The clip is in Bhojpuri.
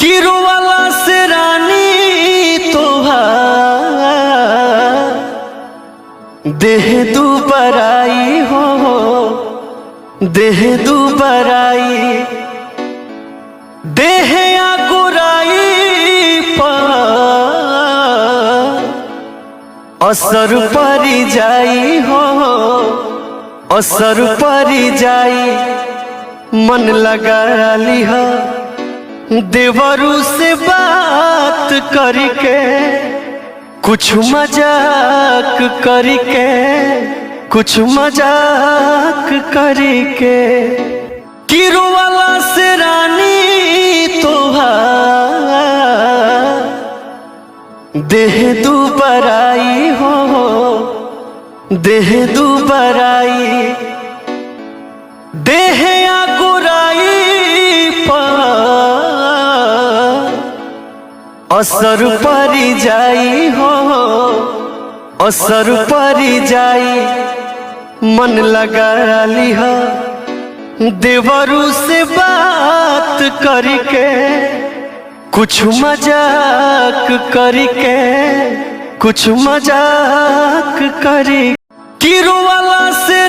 किरो वाला से रानी तोहार देह दुबराई हो, देह दुबराई, देह आगुराई पर असर परी जाई हो, असर परी जाई। मन लगा लिह देवरू से बात करके, कुछ मजाक करके, कुछ मजाक करके। किरो वाला से रानी तोहार देह दुबराई हो, देह दुबराई, देह आगुराई पर असर परी जाई हो, असर परी जाई। मन लगा लिह देवरू से बात करके, कुछ मजाक करके, कुछ मजाक करके। किरो वाला से